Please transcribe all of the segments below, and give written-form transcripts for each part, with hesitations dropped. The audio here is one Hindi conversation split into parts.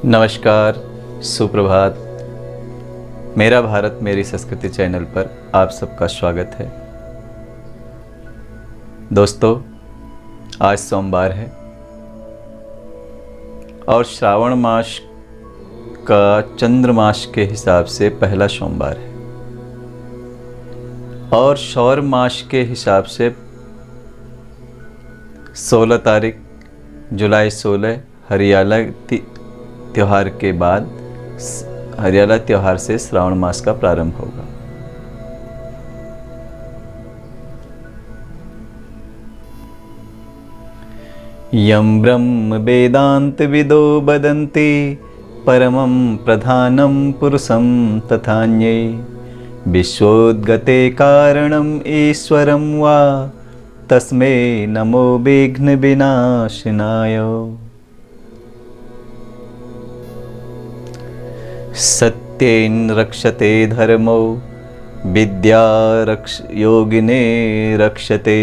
नमस्कार, सुप्रभात। मेरा भारत मेरी संस्कृति चैनल पर आप सबका स्वागत है। दोस्तों, आज सोमवार है और श्रावण मास का चंद्रमास के हिसाब से पहला सोमवार है और सौर मास के हिसाब से 16 तारीख जुलाई 16 हरियाला त्यौहार के बाद हरियाला त्यौहार से श्रावण मास का प्रारंभ होगा। यं ब्रह्म वेदांत विदो वदन्ति परमं प्रधानं पुरुषं तथान्ये विश्वोद्गते कारणम् ईश्वरं वा तस्मै नमो विघ्न विनाशनाय। सत्येन रक्षते धर्मो विद्या योगिने रक्षते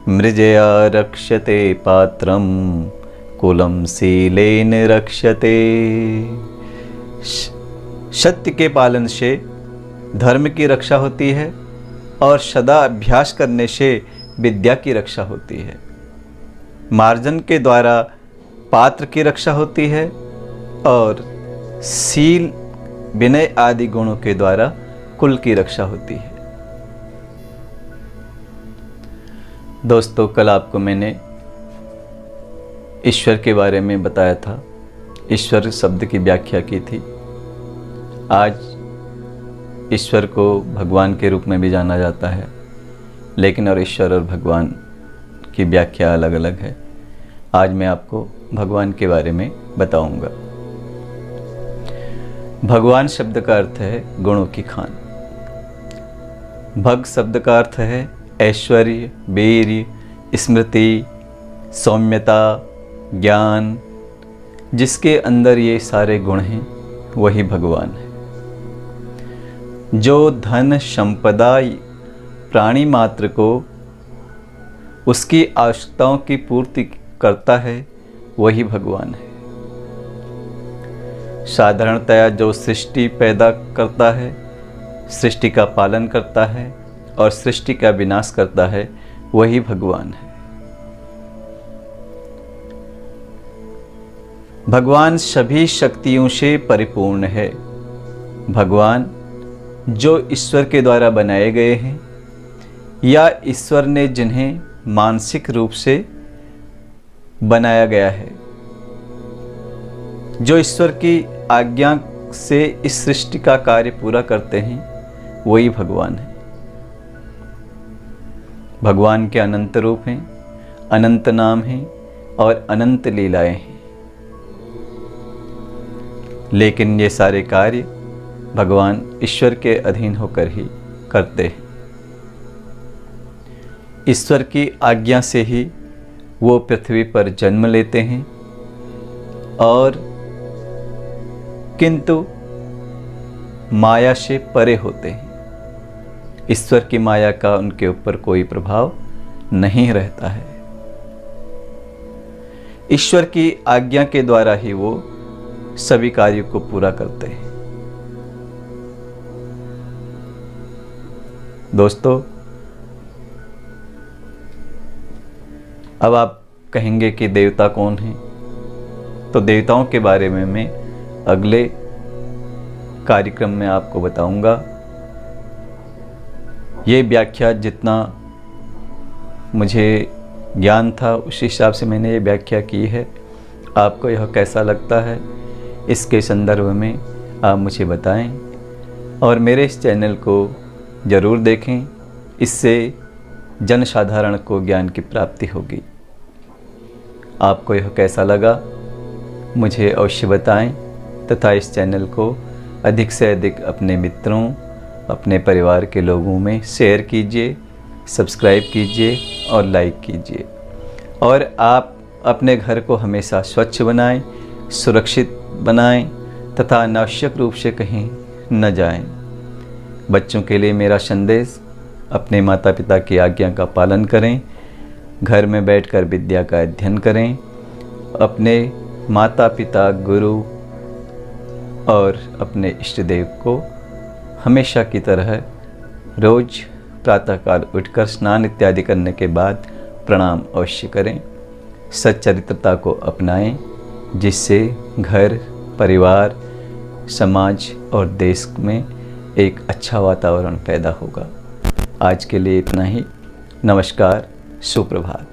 मृजया रक्षते पात्रं कुलं शीलेन रक्षते। सत्य के पालन से धर्म की रक्षा होती है और सदा अभ्यास करने से विद्या की रक्षा होती है। मार्जन के द्वारा पात्र की रक्षा होती है और शील विनय आदि गुणों के द्वारा कुल की रक्षा होती है। दोस्तों, कल आपको मैंने ईश्वर के बारे में बताया था, ईश्वर शब्द की व्याख्या की थी। आज ईश्वर को भगवान के रूप में भी जाना जाता है, लेकिन और ईश्वर और भगवान की व्याख्या अलग अलग है। आज मैं आपको भगवान के बारे में बताऊंगा। भगवान शब्द का अर्थ है गुणों की खान। भग शब्द का अर्थ है ऐश्वर्य, वीर्य, स्मृति, सौम्यता, ज्ञान। जिसके अंदर ये सारे गुण हैं वही भगवान है। जो धन संपदा प्राणी मात्र को उसकी आवश्यकताओं की पूर्ति करता है वही भगवान है। साधारणतया जो सृष्टि पैदा करता है, सृष्टि का पालन करता है और सृष्टि का विनाश करता है वही भगवान है। भगवान सभी शक्तियों से परिपूर्ण है। भगवान जो ईश्वर के द्वारा बनाए गए हैं या ईश्वर ने जिन्हें मानसिक रूप से बनाया गया है, जो ईश्वर की आज्ञा से इस सृष्टि का कार्य पूरा करते हैं वही भगवान है। भगवान के अनंत रूप हैं, अनंत नाम हैं और अनंत लीलाएं हैं, लेकिन ये सारे कार्य भगवान ईश्वर के अधीन होकर ही करते हैं। ईश्वर की आज्ञा से ही वो पृथ्वी पर जन्म लेते हैं और किंतु माया से परे होते हैं। ईश्वर की माया का उनके ऊपर कोई प्रभाव नहीं रहता है। ईश्वर की आज्ञा के द्वारा ही वो सभी कार्यों को पूरा करते हैं। दोस्तों, अब आप कहेंगे कि देवता कौन हैं? तो देवताओं के बारे में मैं अगले कार्यक्रम में आपको बताऊंगा। ये व्याख्या जितना मुझे ज्ञान था उस हिसाब से मैंने ये व्याख्या की है। आपको यह कैसा लगता है इसके संदर्भ में आप मुझे बताएं और मेरे इस चैनल को ज़रूर देखें। इससे जनसाधारण को ज्ञान की प्राप्ति होगी। आपको यह कैसा लगा मुझे अवश्य बताएं तथा इस चैनल को अधिक से अधिक अपने मित्रों, अपने परिवार के लोगों में शेयर कीजिए, सब्सक्राइब कीजिए और लाइक कीजिए। और आप अपने घर को हमेशा स्वच्छ बनाएं, सुरक्षित बनाएं तथा अनावश्यक रूप से कहीं न जाएं। बच्चों के लिए मेरा संदेश, अपने माता पिता की आज्ञा का पालन करें, घर में बैठकर विद्या का अध्ययन करें, अपने माता पिता, गुरु और अपने इष्ट देव को हमेशा की तरह रोज़ प्रातःकाल उठकर स्नान इत्यादि करने के बाद प्रणाम अवश्य करें। सच्चरित्रता को अपनाएं, जिससे घर, परिवार, समाज और देश में एक अच्छा वातावरण पैदा होगा। आज के लिए इतना ही। नमस्कार, सुप्रभात।